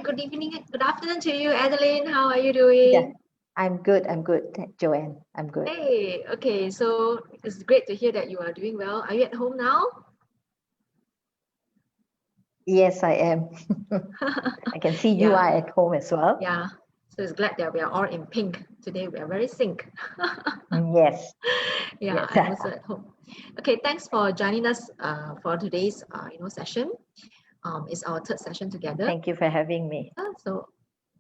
good evening, good afternoon to you, Adeline. How are you doing? Yeah, I'm good. Joanne. I'm good. Hey, okay, so it's great to hear that you are doing well. Are you at home now? Yes, I am. I can see you Yeah, are at home as well. yeah. So it's glad that we are all in pink today. We are very sync. Yes, Yeah, yes. I'm also at home. Okay, thanks for joining us for today's session. It's our third session together. Thank you for having me. So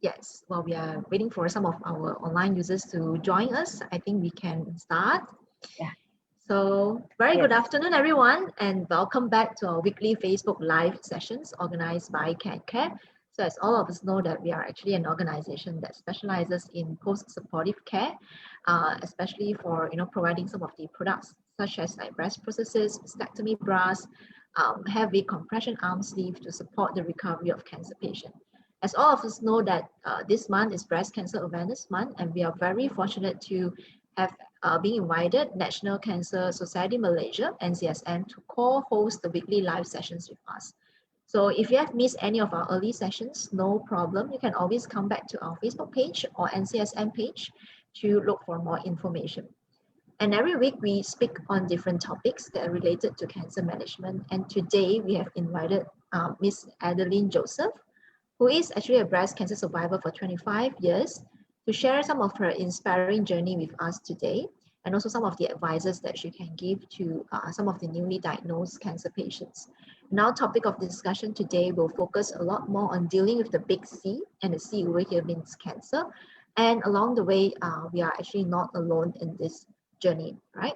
yes, while we are waiting for some of our online users to join us, I think we can start. Yeah. So very good Yes. afternoon, everyone, and welcome back to our weekly Facebook Live sessions organized by CareCare. So as all of us know that we are actually an organization that specializes in post-supportive care, especially for providing some of the products such as like breast prosthesis, mastectomy bras, heavy compression arm sleeve to support the recovery of cancer patients. As all of us know that this month is Breast Cancer Awareness Month, and we are very fortunate to have being invited National Cancer Society Malaysia, NCSM, to co-host the weekly live sessions with us. So if you have missed any of our early sessions, no problem. You can always come back to our Facebook page or NCSM page to look for more information. And every week we speak on different topics that are related to cancer management. And today we have invited Miss Adeline Joseph, who is actually a breast cancer survivor for 25 years, to share some of her inspiring journey with us today, and also some of the advices that she can give to some of the newly diagnosed cancer patients. And our topic of discussion today will focus a lot more on dealing with the big C, and the C over here means cancer. And along the way, we are actually not alone in this journey, right?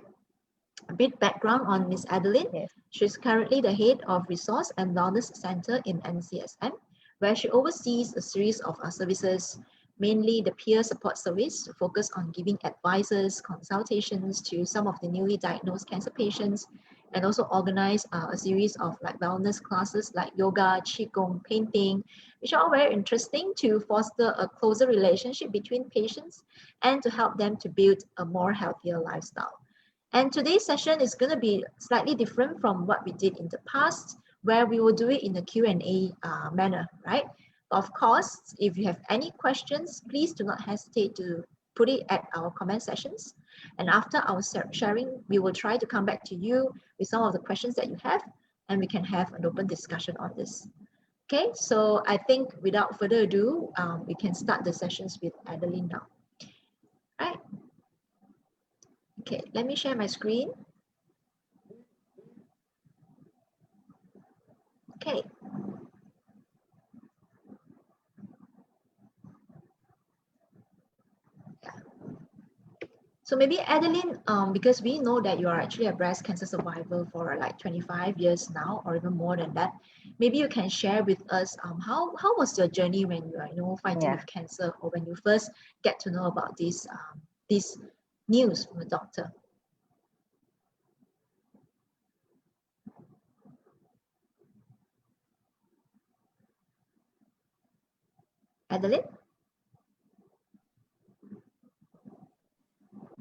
A bit background on Miss Adeline. Yes. She's currently the head of Resource and Wellness Center in NCSM, where she oversees a series of services, mainly the peer support service, to focus on giving advices, consultations to some of the newly diagnosed cancer patients, and also organize a series of like wellness classes like yoga, qigong, painting, which are all very interesting to foster a closer relationship between patients and to help them to build a more healthier lifestyle. And today's session is going to be slightly different from what we did in the past, where we will do it in a Q&A manner, right? Of course, if you have any questions, please do not hesitate to put it at our comment sessions. And after our sharing, we will try to come back to you with some of the questions that you have, and we can have an open discussion on this. Okay, so I think without further ado, we can start the sessions with Adeline now. Right? Okay, let me share my screen. Okay. Yeah. So maybe Adeline, because we know that you are actually a breast cancer survivor for like 25 years now, or even more than that. Maybe you can share with us how was your journey when you are fighting with cancer, or when you first get to know about this news from a doctor. Adeline?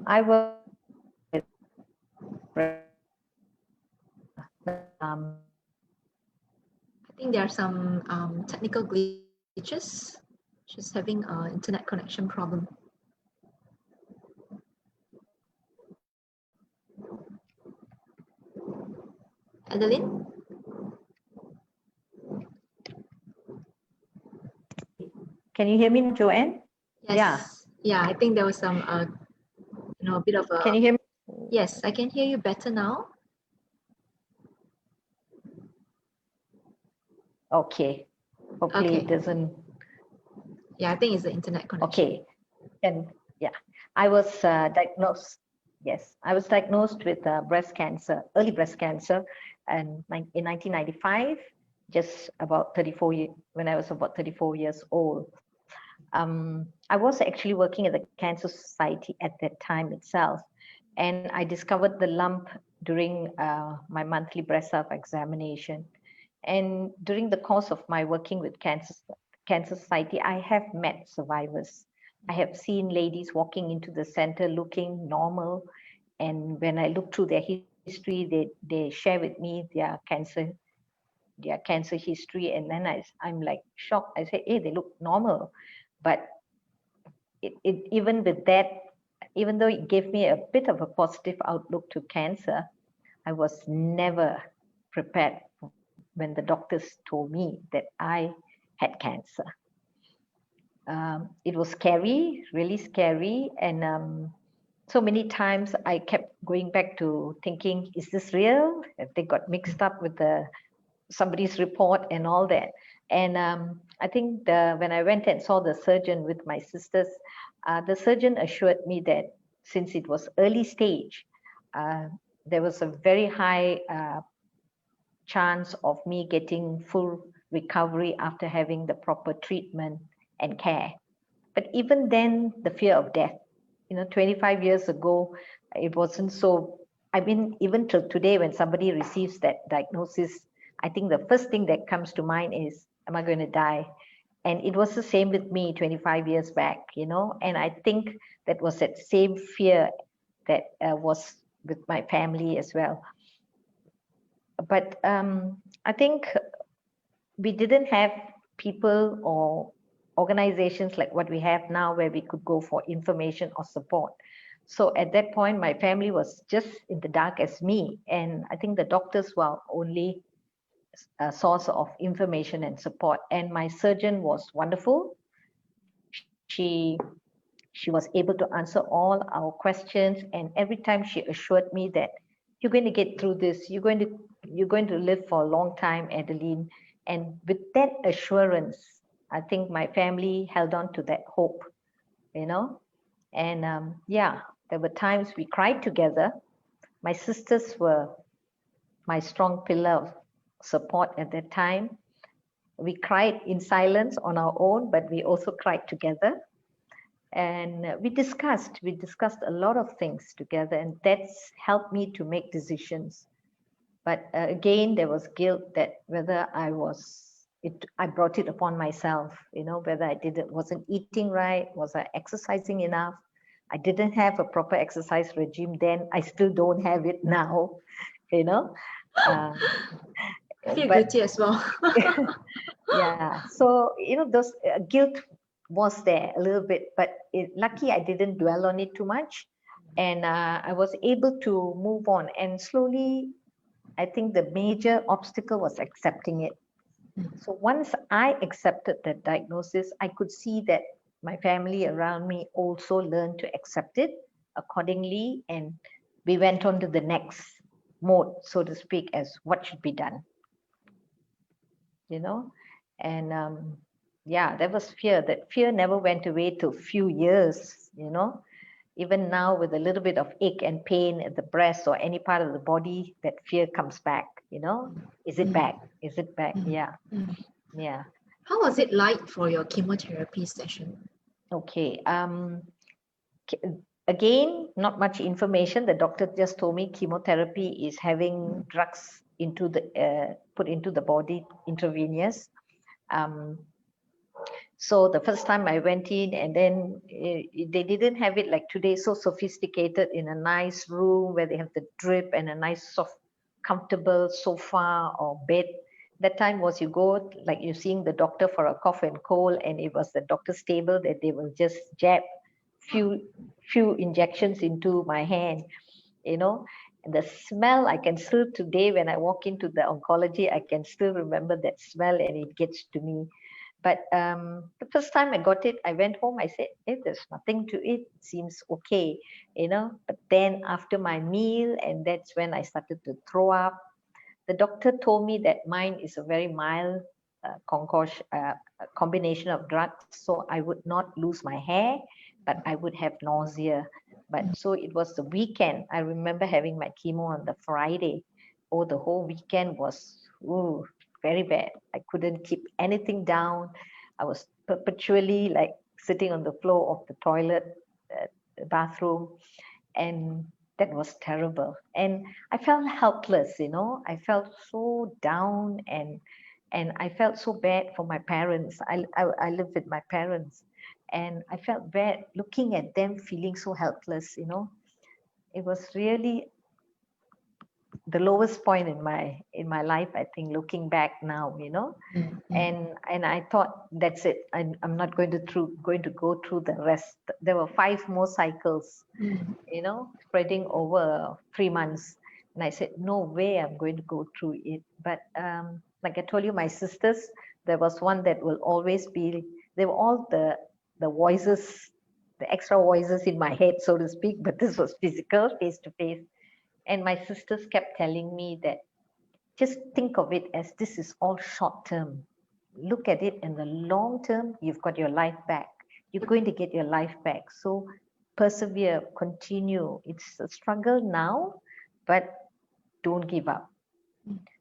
I will. I think there are some technical glitches. She's having an internet connection problem. Adeline? Can you hear me, Joanne? Yes. Yeah, I think there was some a bit of a. Can you hear me? Yes, I can hear you better now. Okay. Hopefully it doesn't. Yeah, I think it's the internet connection. Okay. And yeah, I was diagnosed. Yes, I was diagnosed with breast cancer, early breast cancer, and in 1995, just about 34 years, when I was about 34 years old. I was actually working at the Cancer Society at that time itself, and I discovered the lump during my monthly breast self-examination. And during the course of my working with Cancer Society, I have met survivors. I have seen ladies walking into the center looking normal, and when I look through their history, they share with me their cancer their cancer history, and then I'm like shocked. I said, hey, they look normal. But even with that, even though it gave me a bit of a positive outlook to cancer, I was never prepared when the doctors told me that I had cancer. It was scary, really scary. And so many times I kept going back to thinking, is this real? They got mixed up with somebody's report and all that. And I think when I went and saw the surgeon with my sisters, the surgeon assured me that since it was early stage, there was a very high chance of me getting full recovery after having the proper treatment and care. But even then, the fear of death, 25 years ago, it wasn't so. I mean, even till today, when somebody receives that diagnosis, I think the first thing that comes to mind is, am I going to die? And it was the same with me 25 years back, and I think that was that same fear that was with my family as well. But I think we didn't have people or organizations like what we have now where we could go for information or support. So at that point, my family was just in the dark as me. And I think the doctors were only a source of information and support. And my surgeon was wonderful. She was able to answer all our questions. And every time she assured me that you're going to get through this, you're going to live for a long time, Adeline. And with that assurance, I think my family held on to that hope, And yeah, there were times we cried together. My sisters were my strong pillar of support at that time. We cried in silence on our own, but we also cried together. And we discussed a lot of things together, and that's helped me to make decisions. But again, there was guilt that whether I brought it upon myself, whether I wasn't eating right, was I exercising enough? I didn't have a proper exercise regime then. I still don't have it now, I feel guilty as well. Yeah, so those guilt was there a little bit, but lucky I didn't dwell on it too much, and I was able to move on. And slowly, I think the major obstacle was accepting it. So once I accepted that diagnosis, I could see that my family around me also learned to accept it accordingly, and we went on to the next mode, so to speak, as what should be done. And yeah, there was fear. That fear never went away till few years. Even now, with a little bit of ache and pain at the breast or any part of the body, that fear comes back. Is it back? Is it back? Yeah. Yeah. How was it like for your chemotherapy session? Okay. Again, not much information. The doctor just told me chemotherapy is having drugs put into the body intravenous. So the first time I went in, and then they didn't have it like today, so sophisticated, in a nice room where they have the drip and a nice soft, comfortable sofa or bed. That time was you go, like you're seeing the doctor for a cough and cold, and it was the doctor's table that they will just jab few injections into my hand, And the smell, I can still today, when I walk into the oncology, I can still remember that smell, and it gets to me. But the first time I got it, I went home, I said, hey, there's nothing to it, seems okay, But then after my meal, and that's when I started to throw up, the doctor told me that mine is a very mild combination of drugs, so I would not lose my hair, but I would have nausea. But so it was the weekend. I remember having my chemo on the Friday. Oh, the whole weekend was very bad. I couldn't keep anything down. I was perpetually like sitting on the floor of the toilet, bathroom, and that was terrible. And I felt helpless, I felt so down, and I felt so bad for my parents. I live with my parents, and I felt bad looking at them feeling so helpless, It was really the lowest point in my life, I think, looking back now, and I thought that's it. I'm not going to go through the rest. There were 5 more cycles, spreading over 3 months, and I said, no way I'm going to go through it. But like I told you, my sisters, there was one that will always be. They were all the voices, the extra voices in my head, so to speak. But this was physical, face to face. And my sisters kept telling me that just think of it as this is all short term. Look at it in the long term, you've got your life back. You're going to get your life back. So persevere, continue. It's a struggle now, but don't give up.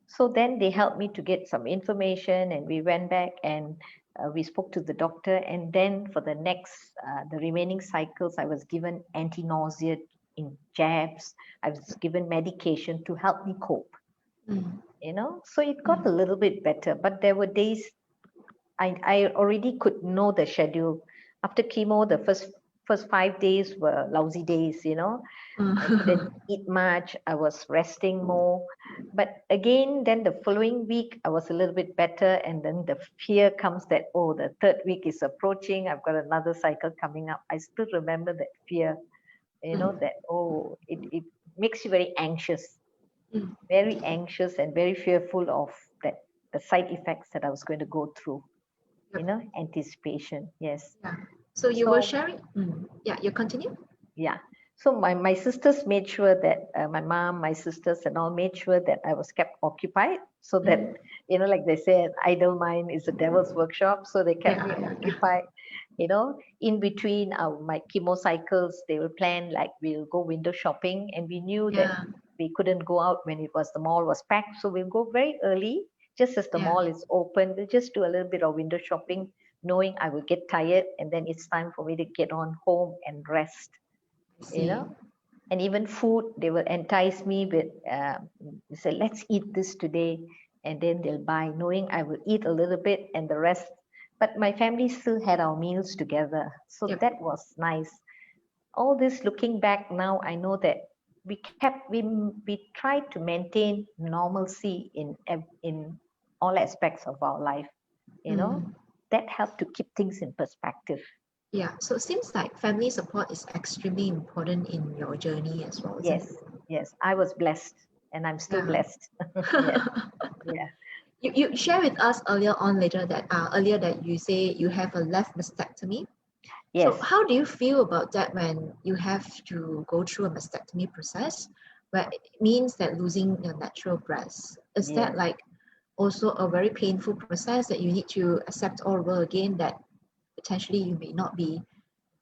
So then they helped me to get some information, and we went back and we spoke to the doctor. And then for the remaining cycles, I was given anti-nausea in jabs. I was given medication to help me cope. So it got a little bit better, but there were days I already could know the schedule. After chemo, the first 5 days were lousy days, I couldn't eat much. I was resting more. But again, then the following week, I was a little bit better. And then the fear comes that, oh, the 3rd week is approaching. I've got another cycle coming up. I still remember that fear, that, oh, it makes you very anxious, very anxious and very fearful of the side effects that I was going to go through, anticipation. Yes. Yeah. So you were sharing. Yeah, you continue. Yeah. So my sisters made sure that my mom, my sisters and all made sure that I was kept occupied, so that, like they said, idle mind is the devil's workshop. So they kept me occupied, in between my chemo cycles. They will plan like we'll go window shopping, and we knew that we couldn't go out when the mall was packed. So we'll go very early, just as the mall is open. We'll just do a little bit of window shopping, knowing I will get tired, and then it's time for me to get on home and rest. And even food, they will entice me with say, let's eat this today, and then they'll buy, knowing I will eat a little bit and the rest. But my family still had our meals together, so that was nice. All this, looking back now, I know that we tried to maintain normalcy in all aspects of our life. That helped to keep things in perspective. Yeah, so it seems like family support is extremely important in your journey as well. Yes, I was blessed, and I'm still blessed. Yeah. You share with us earlier that you say you have a left mastectomy. Yes. So how do you feel about that when you have to go through a mastectomy process, where it means that losing your natural breast? Is that like also a very painful process that you need to accept all over again, that potentially you may not be,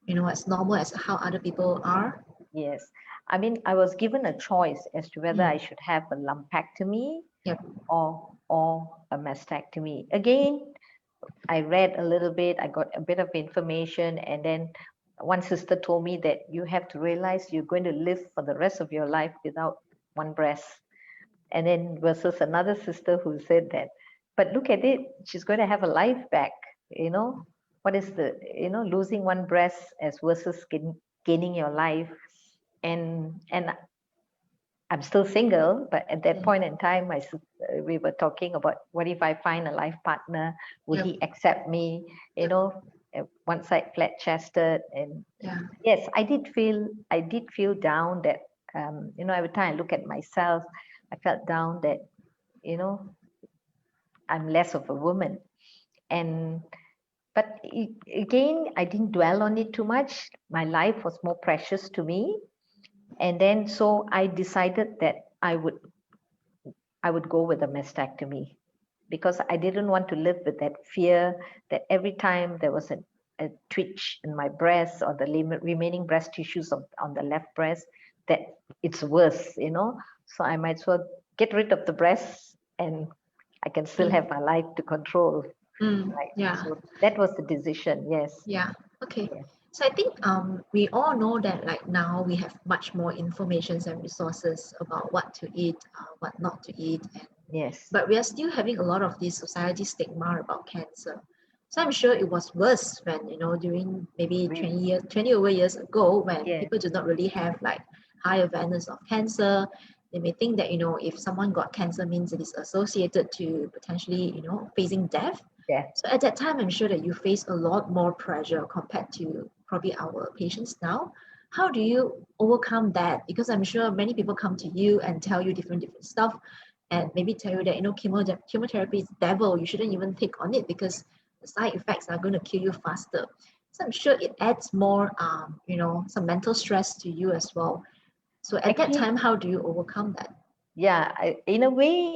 as normal as how other people are? Yes. I mean, I was given a choice as to whether I should have a lumpectomy or a mastectomy. Again, I read a little bit, I got a bit of information, and then one sister told me that you have to realize you're going to live for the rest of your life without one breast. And then versus another sister who said that, but look at it, she's going to have a life back, What is losing one breast as versus gaining your life? And I'm still single, but at that point in time, we were talking about, what if I find a life partner? Would he accept me? One side flat chested, and yes, I did feel down that every time I look at myself, I felt down that I'm less of a woman. But again, I didn't dwell on it too much. My life was more precious to me. And then so I decided that I would go with a mastectomy, because I didn't want to live with that fear that every time there was a twitch in my breast or the remaining breast tissues on the left breast, that it's worse, So I might as well get rid of the breast, and I can still have my life to control. Right. So that was the decision. Yes. Yeah. Okay. So I think we all know that like now we have much more information and resources about what to eat, what not to eat. Yes. But we are still having a lot of this society stigma about cancer. So I'm sure it was worse when, during maybe 20 over years ago, when people do not really have like high awareness of cancer, They may think that, if someone got cancer means it is associated to potentially, facing death. Yeah. So at that time, I'm sure that you face a lot more pressure compared to probably our patients now. How do you overcome that? Because I'm sure many people come to you and tell you different stuff, and maybe tell you that, chemotherapy is devil. You shouldn't even take on it because the side effects are going to kill you faster. So I'm sure it adds more, some mental stress to you as well. So at that Actually, time, how do you overcome that? yeah, in a way,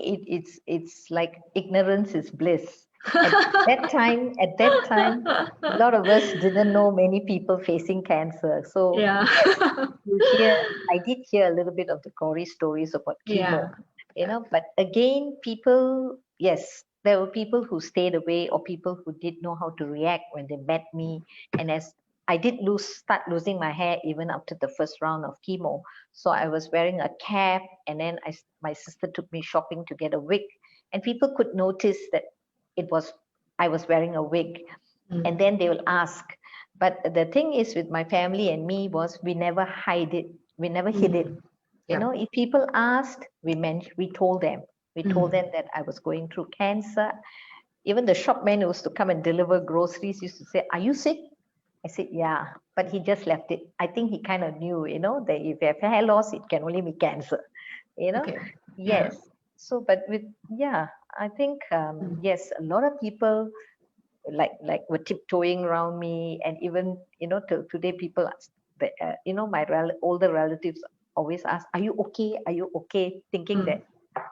it's like ignorance is bliss. At at that time, a lot of us didn't know many people facing cancer. So Yeah. I did hear a little bit of the gory stories about Yeah. chemo, but again, people, yes, there were people who stayed away or people who did know how to react when they met me. And as I did start losing my hair even after the first round of chemo. So I was wearing a cap, and then my sister took me shopping to get a wig, and people could notice that it was I was wearing a wig, and then they will ask. But the thing is with my family and me was we never hide it, we never hid it. Yeah. If people asked, we told them. We told them that I was going through cancer. Even the shopman who was to come and deliver groceries used to say, "Are you sick?" I said, "Yeah," but he just left it. I think he kind of knew, that if you have hair loss, it can only be cancer. Okay. Yeah. Yes. So, but I think yes, a lot of people like were tiptoeing around me, and even till today, people, my older relatives always ask, "Are you okay? Are you okay?" Thinking that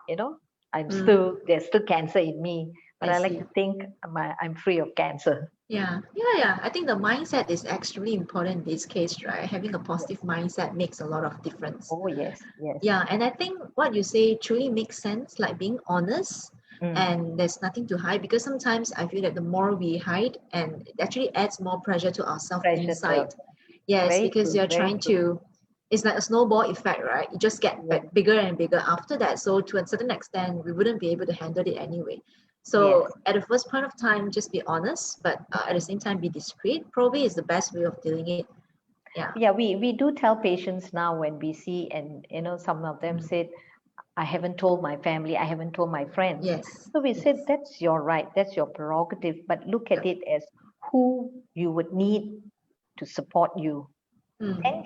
you know there's still cancer in me, but I I like see. to think I'm free of cancer. Yeah. Yeah. Yeah. I think the mindset is extremely important in this case, right? Having a positive mindset makes a lot of difference. Oh yes, yes. Yeah. And I think what you say truly makes sense, like being honest Mm, and there's nothing to hide, because sometimes I feel that the more we hide, and it actually adds more pressure to ourselves pressure to inside. Yes, very because true, you're very trying true. to, it's like a snowball effect, right? You just get Yes, bigger and bigger after that. So to a certain extent, we wouldn't be able to handle it anyway. yes. So at the first point of time, just be honest, but at the same time, be discreet. Probably is the best way of doing it. Yeah. Yeah, we do tell patients now when we see, and some of them Mm. said, "I haven't told my family, I haven't told my friends." Yes. So we said, Yes. that's your right, that's your prerogative, but look at Yep. it as who you would need to support you. Then Mm.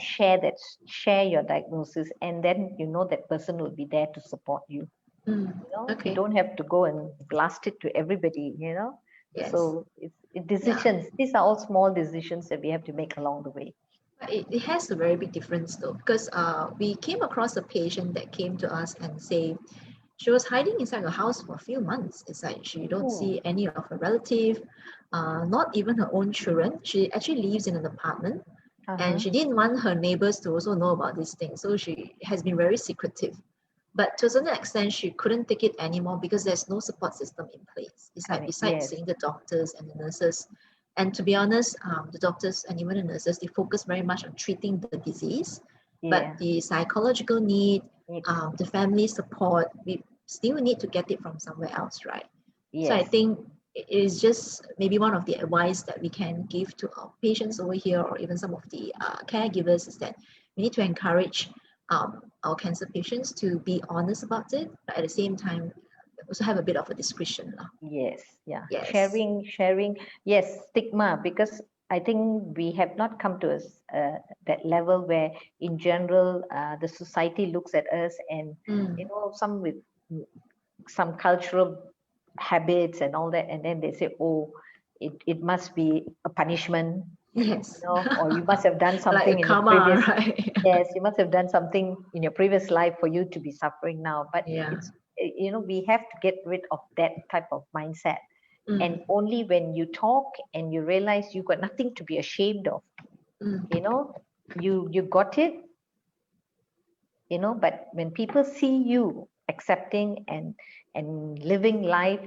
share your diagnosis, and then that person will be there to support you. Mm. You Okay. don't have to go and blast it to everybody. Yes. So it's Yeah. decisions. These are all small decisions that we have to make along the way. But it has a very big difference though, because we came across a patient that came to us and say she was hiding inside her house for a few months. It's like she don't Oh, see any of her relative, not even her own children. She actually lives in an apartment, and uh-huh. she didn't want her neighbors to also know about this thing. So she has been very secretive. But to a certain extent, she couldn't take it anymore because there's no support system in place. It's like Correct. besides Yes. seeing the doctors and the nurses, and to be honest, the doctors and even the nurses, they focus very much on treating the disease, but Yeah. the psychological need, It, the family support, we still need to get it from somewhere else, right? So I yes. think it is just maybe one of the advice that we can give to our patients over here, or even some of the caregivers, is that we need to encourage our cancer patients to be honest about it, but at the same time also have a bit of a discretion lah. Yes. Yeah. Yes. Sharing. Yes. Stigma, because I think we have not come to that level where, in general, the society looks at us, and Mm. some with some cultural habits and all that, and then they say, "Oh, it must be a punishment, Yes. or you must have done Like a something in your karma, previous." right? Yes, you must have done something in your previous life for you to be suffering now. But Yeah. we have to get rid of that type of mindset. And Mm. only when you talk and you realize you got nothing to be ashamed of, Mm. you know, you got it, but when people see you accepting and living life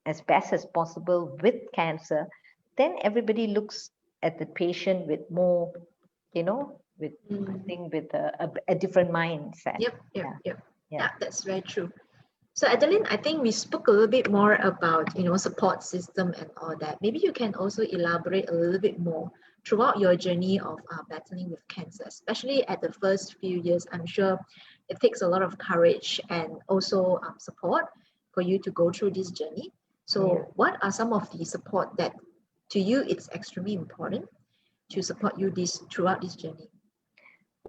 as best as possible with cancer, then everybody looks at the patient with more, with, I Mm. think, with a different mindset. Yep, yep, Yeah, yep. yeah. Yeah, that's very true. So Adeline, I think we spoke a little bit more about, support system and all that. Maybe you can also elaborate a little bit more throughout your journey of battling with cancer, especially at the first few years. I'm sure it takes a lot of courage and also support for you to go through this journey. So what are some of the support that to you it's extremely important to support you throughout this journey?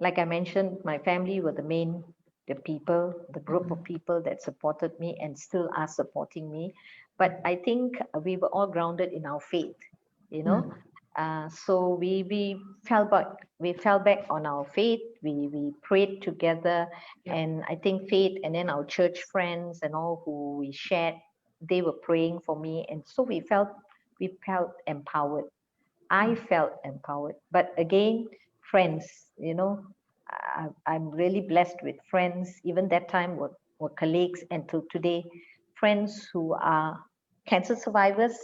Like I mentioned, my family were the people, the group of people that supported me and still are supporting me. But I think we were all grounded in our faith, you know. So we fell back on our faith. We prayed together, and I think faith, and then our church friends and all who we shared, they were praying for me, and so we felt empowered. I felt empowered. But again, friends, you know, I'm really blessed with friends. Even that time were colleagues, and till today, friends who are cancer survivors,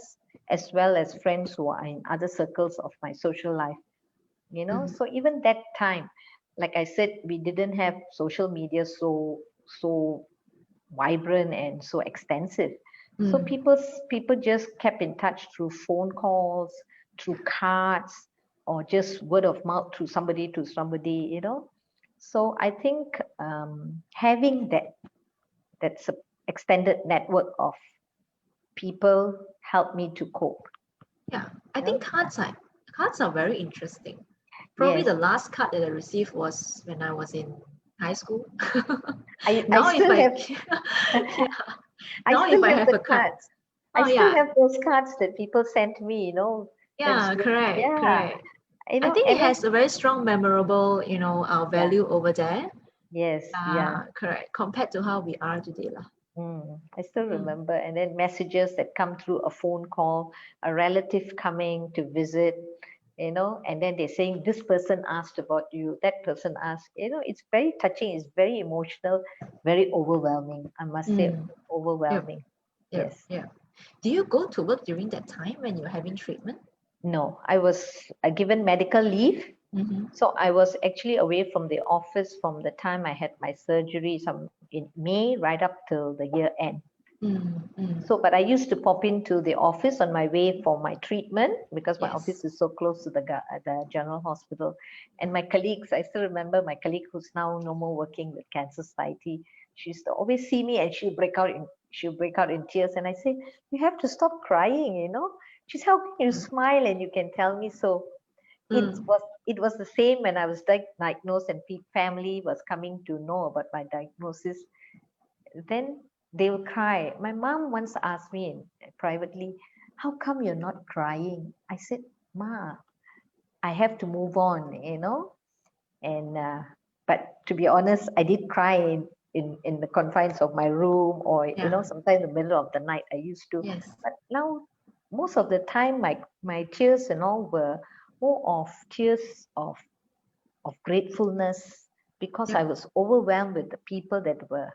as well as friends who are in other circles of my social life. You know, so even that time, like I said, we didn't have social media so vibrant and so extensive. So people just kept in touch through phone calls, through cards, or just word of mouth through somebody to somebody, you know. So I think having that extended network of people helped me to cope. Yeah, I You know? think cards are very interesting. Probably Yes, the last card that I received was when I was in high school. I Now if still I have yeah, I now if still I have have the a card, cards. I oh still yeah, have those cards that people sent me, you know. That's yeah, really, correct, yeah, correct. you I know, think it and then has a very strong, memorable, yeah, value over there. yes, yeah. Correct. Compared to how we are today, lah. I still Mm. remember, and then messages that come through a phone call, a relative coming to visit, you know, and then they're saying this person asked about you, that person asked, you know, it's very touching, it's very emotional, very overwhelming. I must say, Mm. Yep, overwhelming. yep, Yes. yep. Do you go to work during that time when you're having treatment? No, I was given medical leave. Mm-hmm. So I was actually away from the office from the time I had my surgery, some in May, right up till the year end. Mm-hmm. So, but I used to pop into the office on my way for my treatment because my Yes. office is so close to the general hospital. And my colleagues, I still remember my colleague who's now no more working with Cancer Society. She used to always see me and she'll break out in tears. And I say, you have to stop crying, you know. She's how can you smile and you can tell me so. Mm. It was the same when I was diagnosed and family was coming to know about my diagnosis. Then they will cry. My mom once asked me privately, "How come you're not crying?" I said, "Ma, I have to move on, you know." And but to be honest, I did cry in the confines of my room, or you Yeah. know, sometimes in the middle of the night I used to. Yes. But now, most of the time, my tears and all were more of tears of gratefulness because I Yep. was overwhelmed with the people that were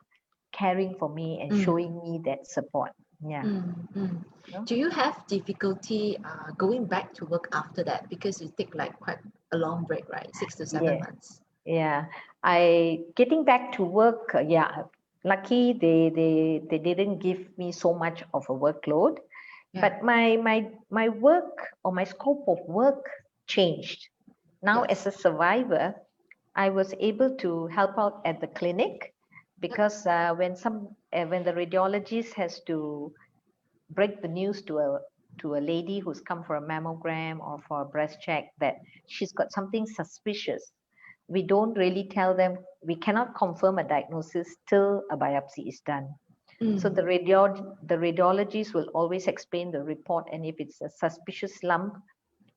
caring for me and Mm. showing me that support. Yeah. Mm. Mm. You know? Do you have difficulty going back to work after that because you take like quite a long break, right? 6 to 7 Yeah. months. Yeah. I getting back to work, yeah. Lucky they didn't give me so much of a workload, Yeah. but my work or my scope of work changed. Now Yes. as a survivor, I was able to help out at the clinic Yep. because when the radiologist has to break the news to a lady who's come for a mammogram or for a breast check that she's got something suspicious, we don't really tell them, we cannot confirm a diagnosis till a biopsy is done. So Mm. the radiologist will always explain the report, and if it's a suspicious lump,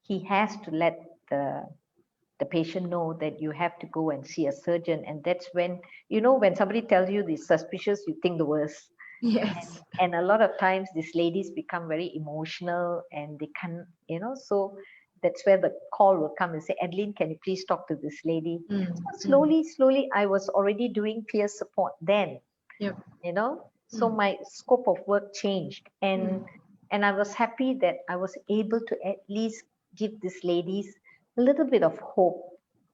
he has to let the patient know that you have to go and see a surgeon. And that's when, you know, when somebody tells you this suspicious, you think the worst. Yes. And a lot of times these ladies become very emotional and they can't, you know, so that's where the call will come and say, Adeline, can you please talk to this lady? Mm. So Mm. slowly I was already doing peer support then, Yep. you know, so Mm. my scope of work changed. Mm. And I was happy that I was able to at least give these ladies a little bit of hope,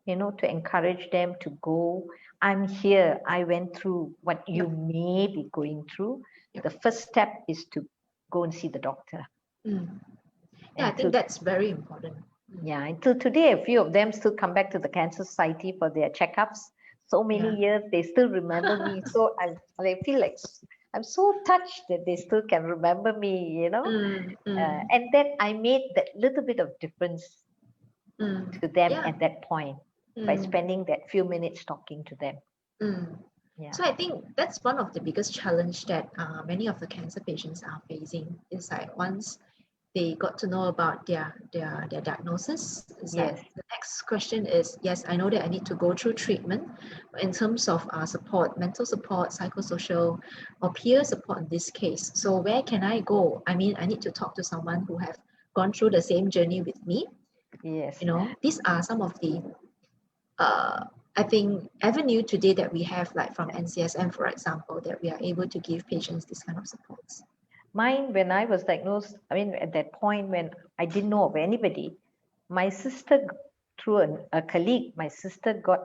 you know, to encourage them to go. I'm here. I went through what you Yep. may be going through. Yep. The first step is to go and see the doctor. Mm. Yeah, I And think till that's very important. Mm. yeah, until today, a few of them still come back to the Cancer Society for their checkups. So many years, they still remember me. So I feel like I'm so touched that they still can remember me, you know. And then I made that little bit of difference to them Yeah. at that point by spending that few minutes talking to them. Yeah. So I think that's one of the biggest challenge that many of the cancer patients are facing. Is like once they got to know about their diagnosis, is that Yes. the next question is, yes, I know that I need to go through treatment, but in terms of support, mental support, psychosocial, or peer support in this case. So where can I go? I mean, I need to talk to someone who have gone through the same journey with me. Yes. You know, these are some of the I think avenue today that we have, like from NCSM, for example, that we are able to give patients this kind of supports. Mine, when I was diagnosed, I mean, at that point when I didn't know of anybody, my sister, through a colleague, my sister got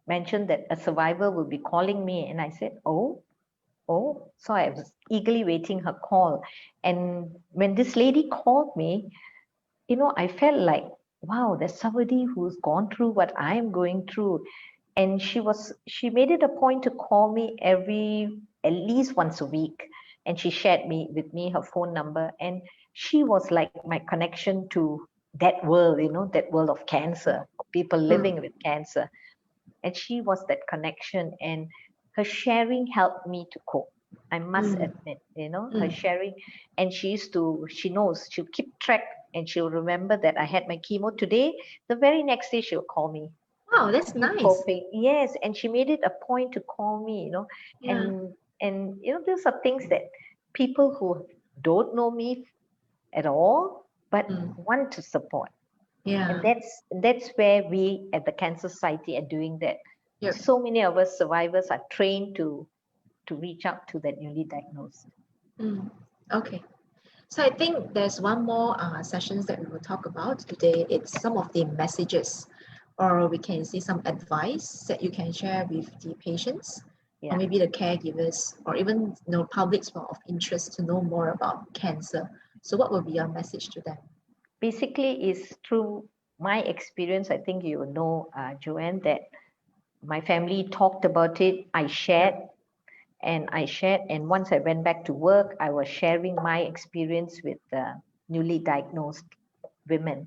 mentioned that a survivor will be calling me, and I said, oh. So I was eagerly waiting her call. And when this lady called me, you know, I felt like, wow, there's somebody who's gone through what I'm going through. And she made it a point to call me at least once a week. And she shared with me her phone number. And she was like my connection to that world, you know, that world of cancer, people living with cancer. And she was that connection, and her sharing helped me to cope. I must admit, you know, her sharing. And she knows, she'll keep track, and she'll remember that I had my chemo today. The very next day, she'll call me. Wow, that's You nice. coping? Yes, and she made it a point to call me, you know, Yeah. and you know, those are things that people who don't know me at all, but want to support. Yeah. And that's where we at the Cancer Society are doing that. Yep. So many of us survivors are trained to reach out to that newly diagnosed. Okay. So I think there's one more sessions that we will talk about today. It's some of the messages, or we can see some advice that you can share with the patients, Yeah. or maybe the caregivers, or even publics of interest to know more about cancer. So what will be your message to them? Basically, is through my experience. I think you know, Joanne, that my family talked about it. I shared, and once I went back to work, I was sharing my experience with newly diagnosed women.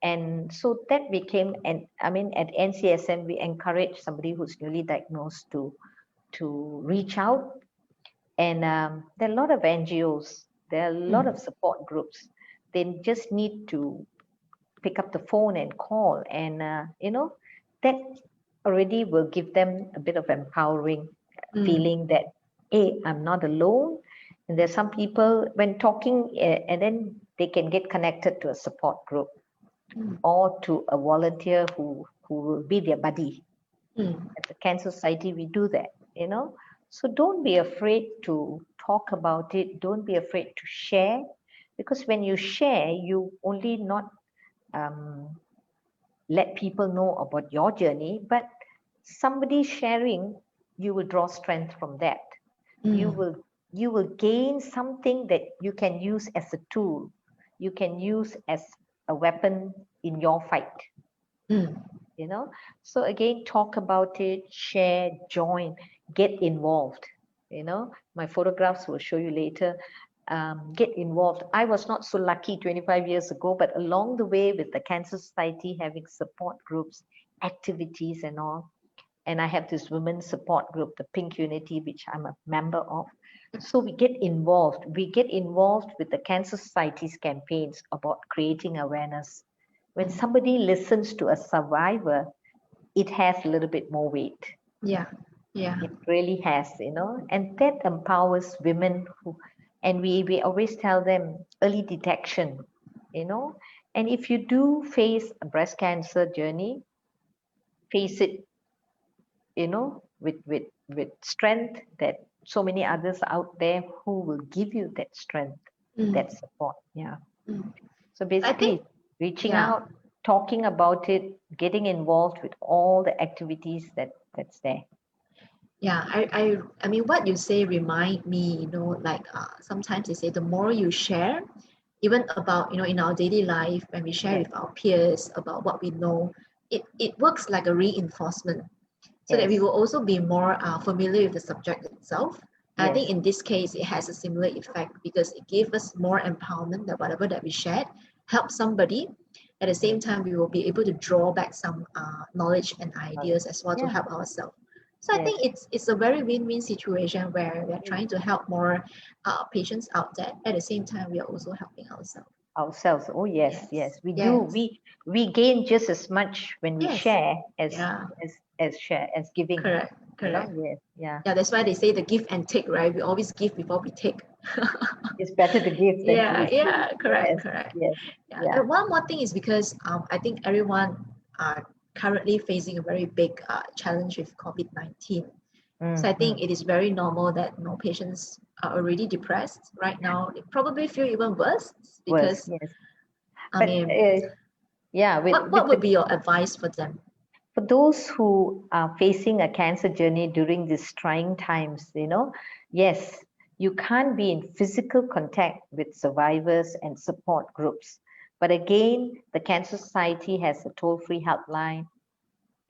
And so that became, and I mean, at NCSM, we encourage somebody who's newly diagnosed to reach out. And there are a lot of NGOs, there are a lot of support groups. They just need to pick up the phone and call, and you know, that already will give them a bit of empowering feeling that, hey, I'm not alone. And there's some people when talking, and then they can get connected to a support group or to a volunteer who will be their buddy. At the Cancer Society, we do that, you know. So don't be afraid to talk about it. Don't be afraid to share, because when you share, you only not let people know about your journey, but somebody sharing, you will draw strength from that. You will gain something that you can use as a tool. You can use as a weapon in your fight. You know, so again, talk about it, share, join, get involved. You know, my photographs will show you later. Get involved. I was not so lucky 25 years ago, but along the way with the Cancer Society having support groups, activities and all, and I have this women's support group, the Pink Unity, which I'm a member of. So we get involved. We get involved with the Cancer Society's campaigns about creating awareness. When somebody listens to a survivor, it has a little bit more weight. Yeah. It really has, you know, and that empowers women who, and we always tell them early detection, you know, and if you do face a breast cancer journey, face it, you know, with strength, that so many others out there who will give you that strength, that support. Yeah. So basically, reaching out, talking about it, getting involved with all the activities that's there. Yeah, I mean, what you say remind me, like sometimes they say the more you share, even about, in our daily life, when we share with our peers about what we know, it works like a reinforcement. so that we Yes. will also be more familiar with the subject itself. And I think Yes. in this case, it has a similar effect because it gave us more empowerment that whatever that we shared helps somebody. At the same Yes. time, we will be able to draw back some knowledge and Knowledge. ideas as well to Yeah. help ourselves. So I Yes. think it's a very win-win situation where we are Mm. trying to help more patients out there. At the same time, we are also helping ourselves. Ourselves. Oh yes, Yes, yes. We do. yes, We gain just as much when we yes, share yeah, as share as giving. correct, You know. correct. Yes. Yeah. Yeah, that's why they say the give and take, right? We always give before we take. It's better to give than to Yeah, receive. yeah, correct, Yes. correct. Yes. Yeah, Yeah. and one more thing is because I think everyone are currently facing a very big challenge with COVID-19. So I Mm-hmm. think it is very normal that patients are already depressed right now. They probably feel even worse Worse. because Yes. I But mean, yeah, what with would the be your advice for them? for those who are facing a cancer journey during these trying times, yes, you can't be in physical contact with survivors and support groups. But again, the Cancer Society has a toll-free helpline,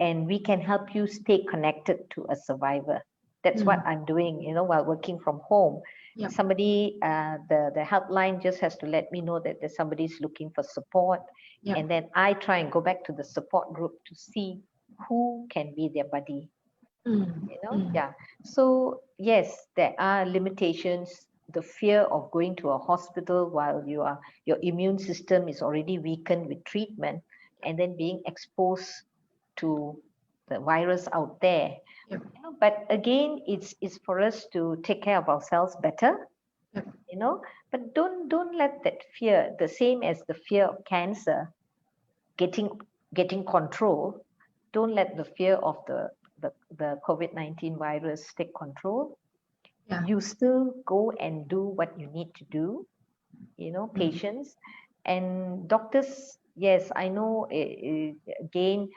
and we can help you stay connected to a survivor. That's what Mm, I'm doing, while working from home. yep, Somebody, the helpline just has to let me know that there's somebody's looking for support, yep, and then I try and go back to the support group to see who can be their buddy. mm, Yeah. So yes, there are limitations. The fear of going to a hospital while your immune system is already weakened with treatment, and then being exposed to the virus out there. yep, But again, it's for us to take care of ourselves better, yep, but don't let that fear, the same as the fear of cancer, getting getting control. Don't let the fear of the COVID-19 virus take control. yeah, You still go and do what you need to do, mm, patients and doctors. Yes, I know, again,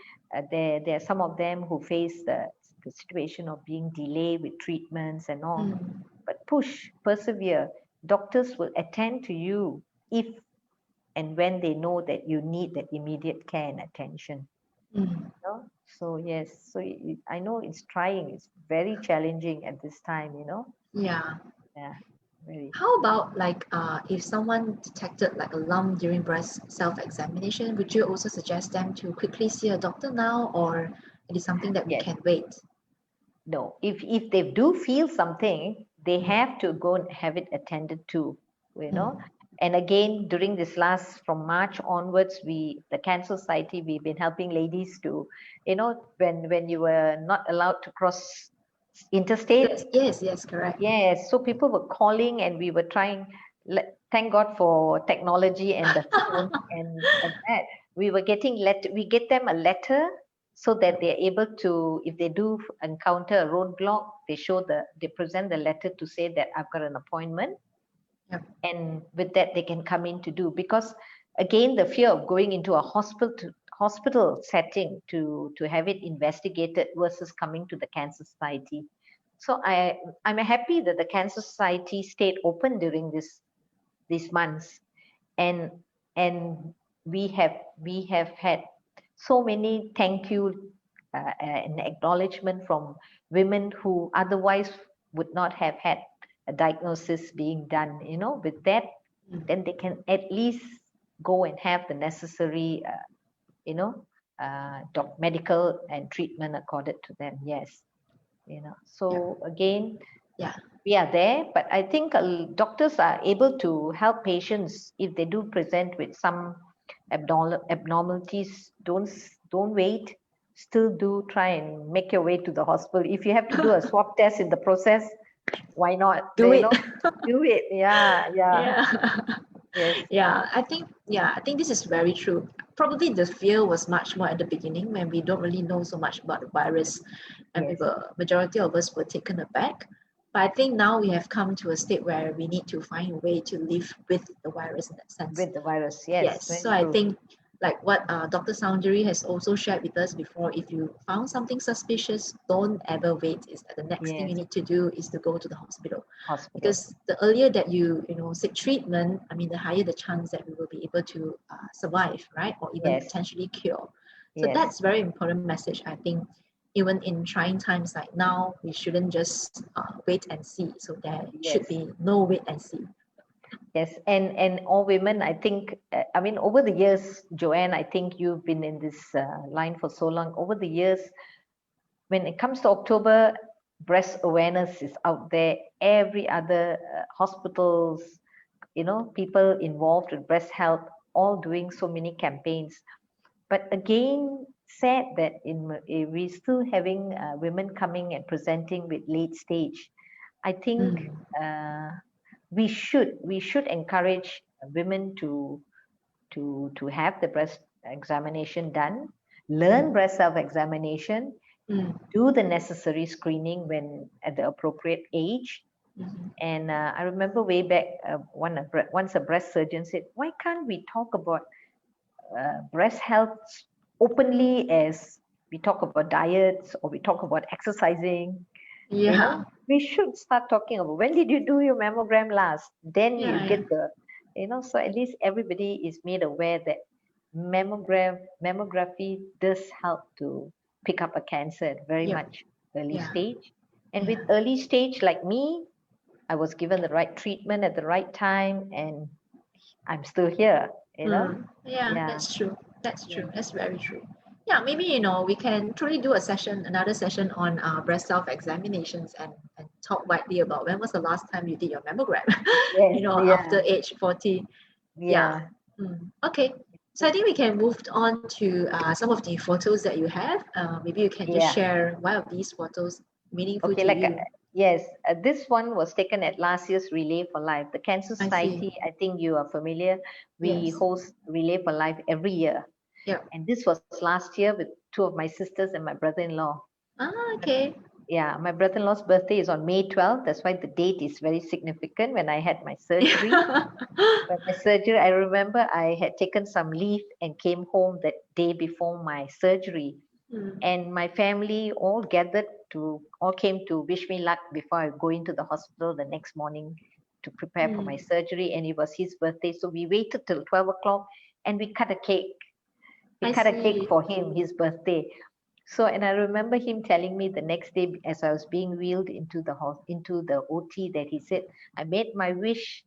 there are some of them who face the situation of being delayed with treatments and all, mm, but push, persevere. Doctors will attend to you if and when they know that you need that immediate care and attention. mm. So yes, so I know it's trying, it's very challenging at this time. Yeah. Yeah, very. How about like if someone detected like a lump during breast self-examination, would you also suggest them to quickly see a doctor now, or it is something that we Yes. can wait? No, if they do feel something, they Mm, have to go and have it attended to, you know. mm, And again, during this last, from March onwards, the Cancer Society, we've been helping ladies to, when you were not allowed to cross interstate. yes, yes, yes, correct. Yes, so people were calling and we were trying. Thank God for technology and the phone and that. We were getting we get them a letter so that they're able to, if they do encounter a roadblock, they present the letter to say that I've got an appointment, Yep. and with that they can come in to do. Because again, the fear of going into a hospital setting to have it investigated versus coming to the Cancer Society. So I'm happy that the Cancer Society stayed open during these months, and and we have had so many thank you, and acknowledgement from women who otherwise would not have had a diagnosis being done. With that, Mm, then they can at least go and have the necessary, you know, medical and treatment accorded to them. Yes. yep. So again, Yeah. we are there, but I think doctors are able to help patients if they do present with some abnormalities. Don't wait. Still do try and make your way to the hospital. If you have to do a swab test in the process, why not? Do it. Do it. Yeah, yeah, Yeah. yes, I think this is very true. Probably the fear was much more at the beginning when we don't really know so much about the virus, and we yes. were majority of us were taken aback. But I think now we have come to a state where we need to find a way to live with the virus in that sense. With the virus, yes, Yes, so very I true. think like what Dr. Soundary has also shared with us before, if you found something suspicious, don't ever wait. Is that the next thing you Yes, need to do is to go to the hospital, hospital. because the earlier that you seek treatment, I mean, the higher the chance that we will be able to survive, right, or even Yes, potentially cure. So yes, that's very important message, I think. even in trying times like now, we shouldn't just wait and see. So there should Yes. be no wait and see. Yes, and all women, I think, I mean, over the years, Joanne, I think you've been in this line for so long. Over the years, when it comes to October, breast awareness is out there. Every other hospitals, people involved with breast health, all doing so many campaigns. But again, sad that we still having women coming and presenting with late stage. I think we should encourage women to have the breast examination done, learn breast self examination, do the necessary screening when at the appropriate age. And I remember way back, once a breast surgeon said, "Why can't we talk about breast health openly as we talk about diets or we talk about exercising?" Yeah. We should start talking about when did you do your mammogram last? Then you Yeah. get so at least everybody is made aware that mammography does help to pick up a cancer at very Yeah. much early Yeah. stage. And Yeah. with early stage like me, I was given the right treatment at the right time, and I'm still here. Yeah, Yeah, that's true. That's yeah, true. That's very true. Yeah, maybe we can truly do another session on breast self examinations and talk widely about when was the last time you did your mammogram, yes, after yeah, age 40. Yeah. yeah, Okay. So I think we can move on to some of the photos that you have. Maybe you can just yeah. share why are these photos meaningful Okay, to you. yes, this one was taken at last year's Relay for Life. The Cancer I see. Society, I think you are familiar. We Yes. host Relay for Life every year. Yeah. And this was last year with two of my sisters and my brother-in-law. Ah, okay. Yeah, my brother-in-law's birthday is on May 12th. That's why the date is very significant when I had my surgery. When my surgery, I remember I had taken some leave and came home that day before my surgery. And my family all came to wish me luck before I go into the hospital the next morning to prepare for my surgery. And it was his birthday. So we waited till 12 o'clock and we cut a cake. We I cut a cake see. for him, his birthday. So, and I remember him telling me the next day as I was being wheeled into the OT that he said, "I made my wish.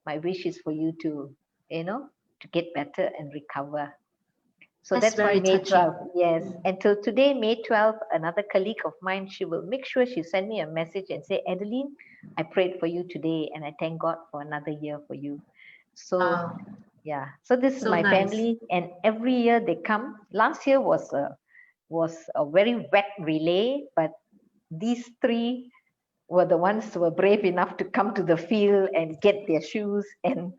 My wish is for you to get better and recover." So That's that's why very May touching. 12th, yes. Until today, May 12th, another colleague of mine, she will make sure she send me a message and say, "Adeline, I prayed for you today and I thank God for another year for you." So Wow. yeah, so this is So my nice. family, and every year they come. Last year was a very wet relay, but these three were the ones who were brave enough to come to the field and get their shoes and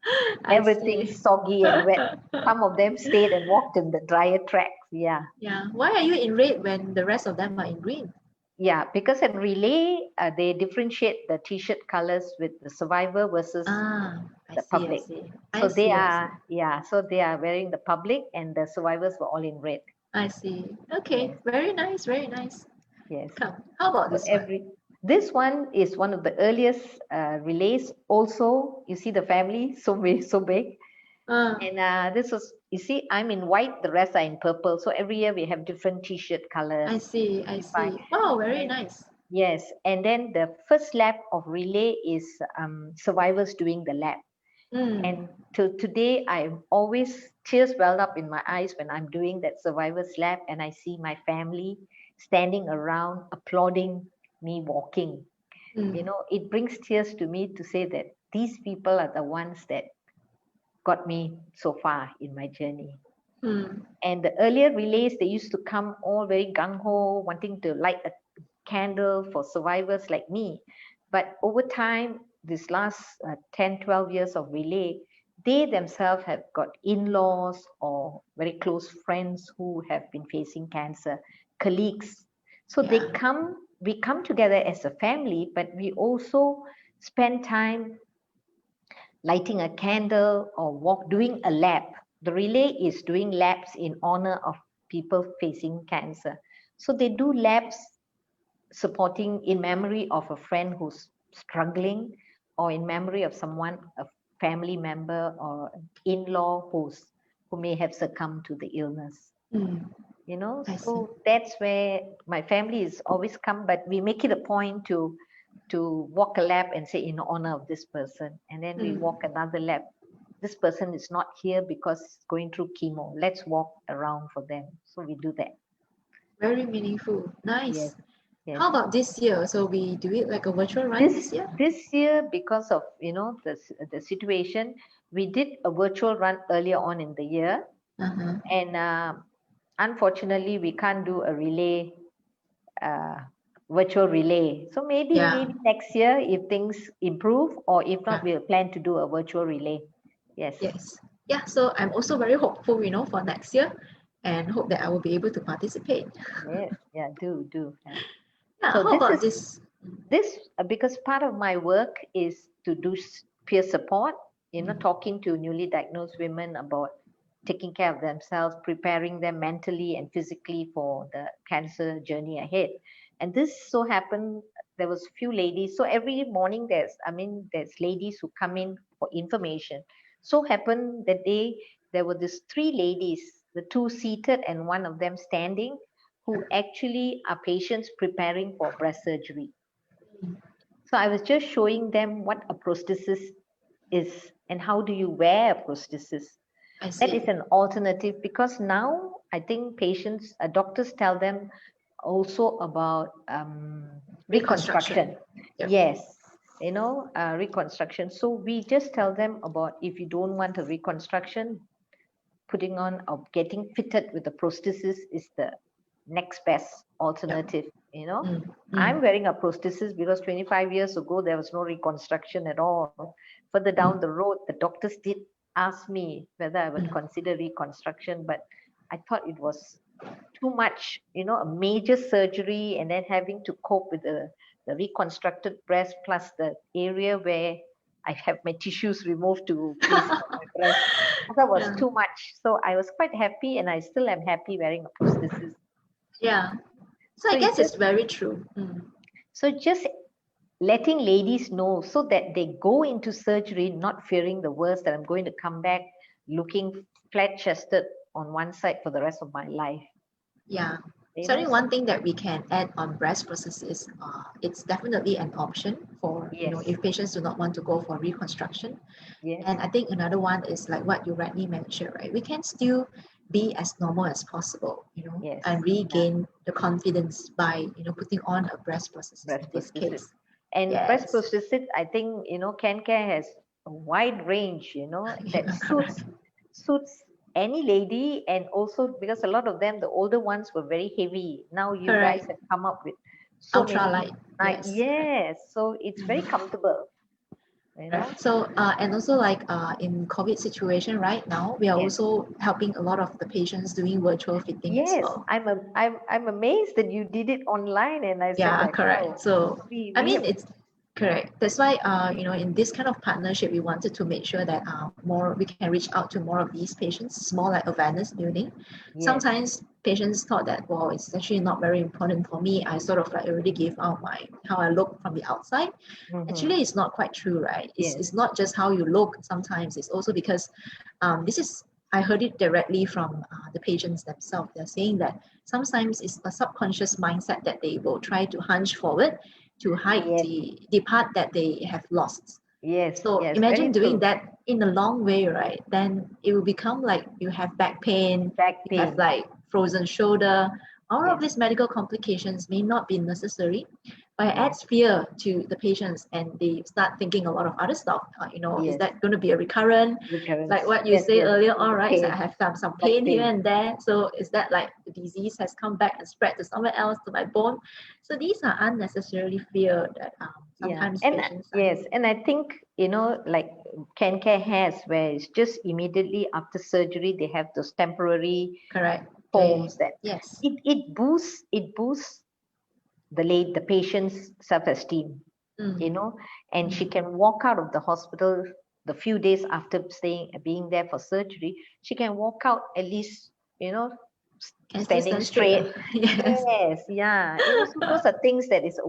I everything see. soggy and wet. Some of them stayed and walked in the drier tracks. Yeah. Yeah. Why are you in red when the rest of them are in green? Yeah, because at relay, they differentiate the t-shirt colors with the survivor versus Ah, I the see. I public. see. I So they see. I see. are, yeah, so they are wearing the public and the survivors were all in red. I see. Okay. Yes, Very nice. Very nice. yes. Come. How about So this one? this one is one of the earliest relays. Also, you see the family so big, Ah, and this was, you see, I'm in white, the rest are in purple. So every year we have different t-shirt colors. I see. I We find, see. Wow. Very and nice. yes, and then the first lap of relay is survivors doing the lap. Mm. And till today, I'm always tears well up in my eyes when I'm doing that survivor's lap and I see my family standing around applauding me walking. Mm. It brings tears to me to say that these people are the ones that got me so far in my journey. Mm. And the earlier relays, they used to come all very gung ho, wanting to light a candle for survivors like me. But over time, this last 10, 12 years of relay, they themselves have got in laws or very close friends who have been facing cancer, colleagues. So Yeah. we come together as a family, but we also spend time lighting a candle or doing a lap. The relay is doing laps in honor of people facing cancer. So they do laps supporting in memory of a friend who's struggling or in memory of someone, a family member or in-law who may have succumbed to the illness. Mm, I see. So that's where my family is always come, but we make it a point to walk a lap and say in honor of this person, and then we Mm, walk another lap. This person is not here because going through chemo. Let's walk around for them. So we do that. very meaningful. Yes, Nice. yes. How about this year? So we do it like a virtual run This this year? this year, because of the situation, we did a virtual run earlier on in the year, Uh-huh. and unfortunately, we can't do a relay, uh, virtual relay. So Yeah. maybe next year, if things improve, or if Yeah. not, we'll plan to do a virtual relay. Yes, Yes. Yeah. So I'm also very hopeful, for next year and hope that I will be able to participate. yes, yeah, do. Yeah. Yeah. So How this about is this? this because part of my work is to do peer support, Mm, talking to newly diagnosed women about taking care of themselves, preparing them mentally and physically for the cancer journey ahead. And this so happened, there was few ladies. So every morning there's ladies who come in for information. So happened that day there were these three ladies, the two seated and one of them standing, who actually are patients preparing for breast surgery. mm, So I was just showing them what a prosthesis is and how do you wear a prosthesis. I That see. is an alternative, because now I think doctors tell them also about Reconstruction. reconstruction. Yep. Yes, reconstruction. So we just tell them about, if you don't want a reconstruction, putting on or getting fitted with a prosthesis is the next best Yep. alternative. Mm, mm, I'm wearing a prosthesis because 25 years ago there was no reconstruction at all. Further down mm, the road, the doctors did ask me whether I would mm. consider reconstruction, but I thought it was too much, a major surgery, and then having to cope with the reconstructed breast plus the area where I have my tissues removed to place it on my breast. That was Yeah. too much. So I was quite happy, and I still am happy wearing a prosthesis. Yeah. So I So it's guess it's just very true. Mm. just letting ladies know so that they go into surgery not fearing the worst, that I'm going to come back looking flat chested on one side for the rest of my life. Yeah. You So I know, think so one thing that we can add on breast prosthesis, it's definitely an option for, yes, if patients do not want to go for reconstruction. yes, And I think another one is like what you rightly mentioned, right? We can still be as normal as possible, yes, and yeah, regain the confidence by, putting on a breast prosthesis breast in this prosthesis. case. And breast Yes. prosthesis, I think, CanCare has a wide range, that Yeah, correct. suits any lady, and also because a lot of them, the older ones, were very heavy. Now you guys Correct. have come up with so many, Ultralight. like, Yes, correct. yes, so it's very Mm. comfortable, Right. So, and also like in COVID situation right now, we are Yes. also helping a lot of the patients doing virtual fitting as Yes, well. I'm amazed that you did it online, and I said Yeah, like, correct. oh, So, I we mean, have, it's correct. That's why, in this kind of partnership, we wanted to make sure that more we can reach out to more of these patients. It's more like awareness building. yes, Sometimes patients thought that, well, it's actually not very important for me. I sort of like already gave out my how I look from the outside. mm-hmm, Actually, it's not quite true, right? It's yes, not just how you look. Sometimes it's also because this is I heard it directly from the patients themselves. They're saying that sometimes it's a subconscious mindset that they will try to hunch forward to hide yes, the part that they have lost. yes, So yes, very imagine doing true. that in a long way, right? Then it will become like you have back pain, Back you have pain, like frozen shoulder. All of yes, these medical complications may not be necessary, but it yes, adds fear to the patients and they start thinking a lot of other stuff. Is yes, that going to be a recurrent? Like recurrence, what you yes, say yes, earlier, the all right, so I pain, have some back pain here pain, and there. So is that like the disease has come back and spread to somewhere else to my bone? So these are unnecessarily fear that yeah, sometimes and patients are yes, having. and I think, like CanCare has, where it's just immediately after surgery they have those temporary Correct. foams that Yes. it boosts the patient's self-esteem, you Mm, know, and she mm. can walk out of the hospital the few days after being there for surgery. She can walk out at least, you know, Can still standing stand straight. straight. Yes. Yes, yeah. So those are things that is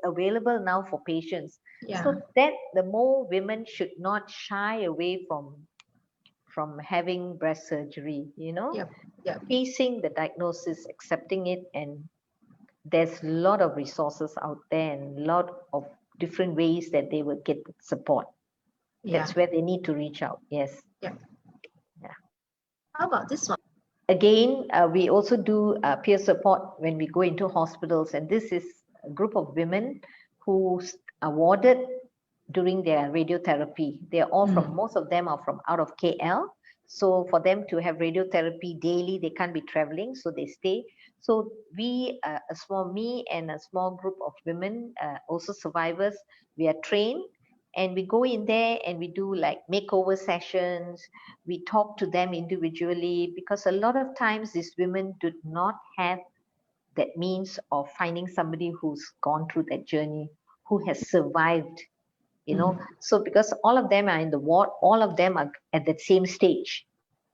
available now for patients. Yeah. So that the more women should not shy away from having breast surgery, you know, Yep. Yep. facing the diagnosis, accepting it, and there's a lot of resources out there and a lot of different ways that they will get support. Yeah. That's where they need to reach out. Yes. Yep. Yeah. How about this one? Again, we also do peer support when we go into hospitals, and this is a group of women who are warded during their radiotherapy. They are all from, most of them are from out of KL. So for them to have radiotherapy daily, they can't be traveling, so they stay. So me and a small group of women, also survivors, we are trained, and we go in there and we do like makeover sessions. We talk to them individually, because a lot of times these women do not have that means of finding somebody who's gone through that journey, who has survived, you know. So because all of them are in the ward, all of them are at that same stage,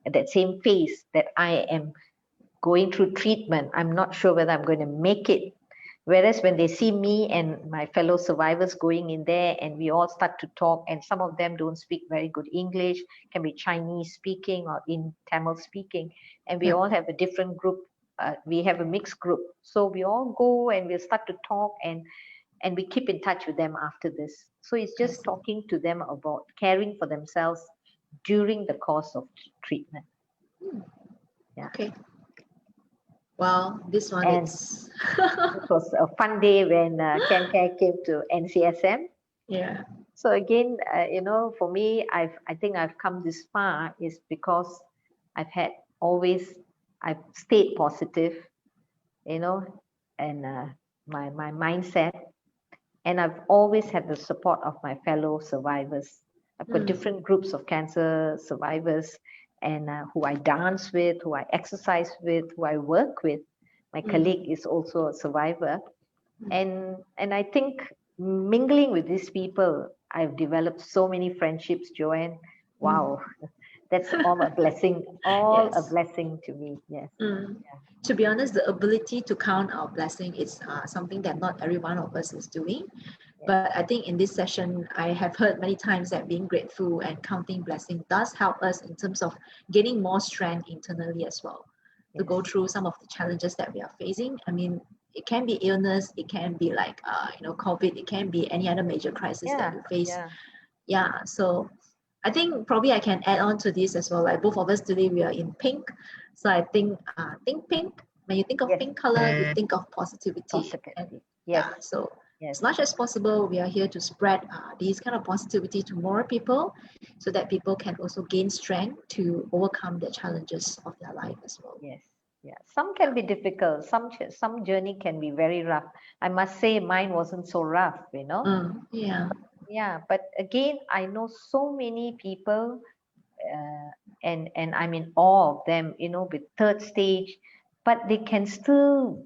at that same phase that I am going through treatment. I'm not sure whether I'm going to make it. Whereas when they see me and my fellow survivors going in there and we all start to talk, and some of them don't speak very good English, can be Chinese speaking or in Tamil speaking, and we all have a different group. We have a mixed group. So we all go and we start to talk, and we keep in touch with them after this. So it's just talking to them about caring for themselves during the course of treatment. Yeah. Okay. Well, this one And is it was a fun day when CanCare came to NCSM. yeah. So again, you know, for me, I think I've come this far is because I've stayed positive, you know, and my mindset, and I've always had the support of my fellow survivors. I've got different groups of cancer survivors, and who I dance with, who I exercise with, who I work with. My colleague is also a survivor, and I think mingling with these people, I've developed so many friendships, Joanne. Wow, that's all a blessing, a Yes. blessing to me. Yes. To be honest, the ability to count our blessing is something that not every one of us is doing. But I think in this session, I have heard many times that being grateful and counting blessing does help us in terms of gaining more strength internally as well, to go through some of the challenges that we are facing. I mean, it can be illness, it can be like COVID, it can be any other major crisis that you face. So I think probably I can add on to this as well. Like both of us today, we are in pink. So I think pink. When you think of pink color, you think of positivity. And, so as much as possible, we are here to spread these kind of positivity to more people, so that people can also gain strength to overcome the challenges of their life as well. Some can be difficult. Some journey can be very rough. I must say, mine wasn't so rough, you know. But again, I know so many people, and I'm in awe of them, you know, with third stage, but they can still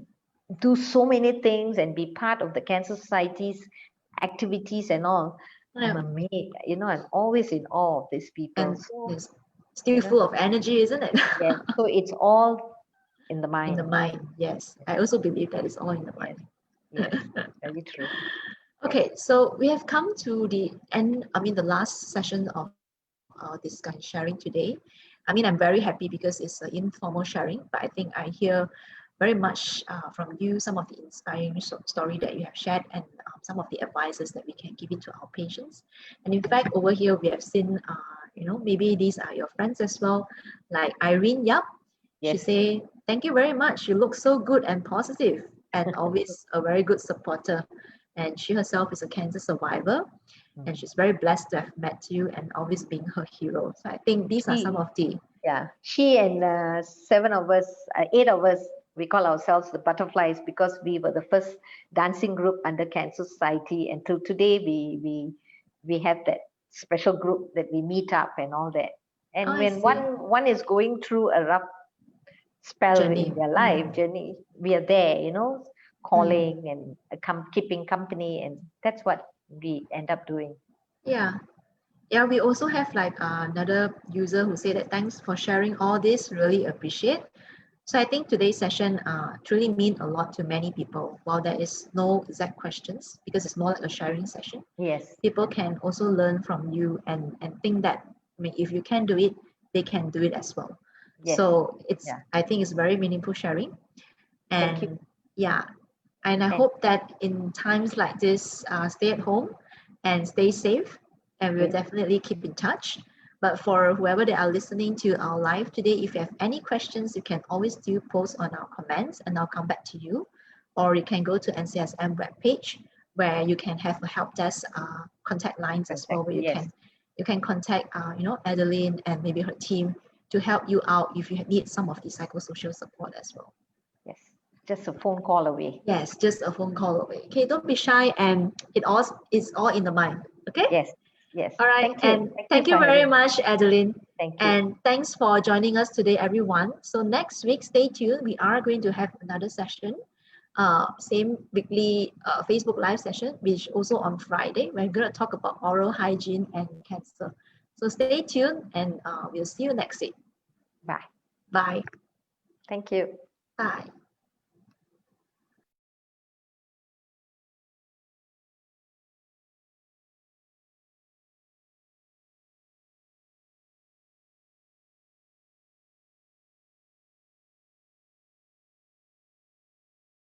do so many things and be part of the Cancer Society's activities and all. I'm amazed, you know, I'm always in awe of these people. And it's still full of energy, isn't it? So it's all in the mind. In the mind, yes. I also believe that it's all in the mind. Very true. Okay, so we have come to the end, the last session of our discussion sharing today. I'm very happy because it's an informal sharing, but I think I hear very much from you some of the inspiring story that you have shared, and some of the advices that we can give it to our patients. And in fact, over here we have seen, maybe these are your friends as well, like Irene Yap. She say, "Thank you very much. You look so good and positive, and always a very good supporter." And she herself is a cancer survivor, and she's very blessed to have met you and always being her hero. So I think these are some of the she and 8 of us, we call ourselves the Butterflies, because we were the first dancing group under Cancer Society. And till today, we have that special group that we meet up and all that. And when one is going through a rough spell in their life journey, we are there, you know, calling and keeping company, and that's what we end up doing. We also have like another user who said that thanks for sharing all this, really appreciate. So I think today's session truly mean a lot to many people. While there is no exact questions, because it's more like a sharing session, people can also learn from you and think that if you can do it, they can do it as well. Yes. So it's, Yeah. I think it's very meaningful sharing. Thank you. And yeah, and I Thank hope that in times like this, stay at home and stay safe, and we'll Yes. definitely keep in touch. But for whoever that are listening to our live today, if you have any questions, you can always do post on our comments and I'll come back to you. Or you can go to NCSM webpage where you can have a help desk contact lines as well, where Yes. you can contact Adeline and maybe her team to help you out if you need some of the psychosocial support as well. Yes. Just a phone call away. Yes, just a phone call away. Okay, don't be shy, and it's all in the mind. Okay. Yes. Yes. All right, Thank you. and thank you for very having me. much, Adeline. Thank you. And thanks for joining us today, everyone. So next week, stay tuned. We are going to have another session, same weekly Facebook Live session, which also on Friday. We're going to talk about oral hygiene and cancer. So stay tuned, and we'll see you next week. Bye. Bye. Thank you. Bye.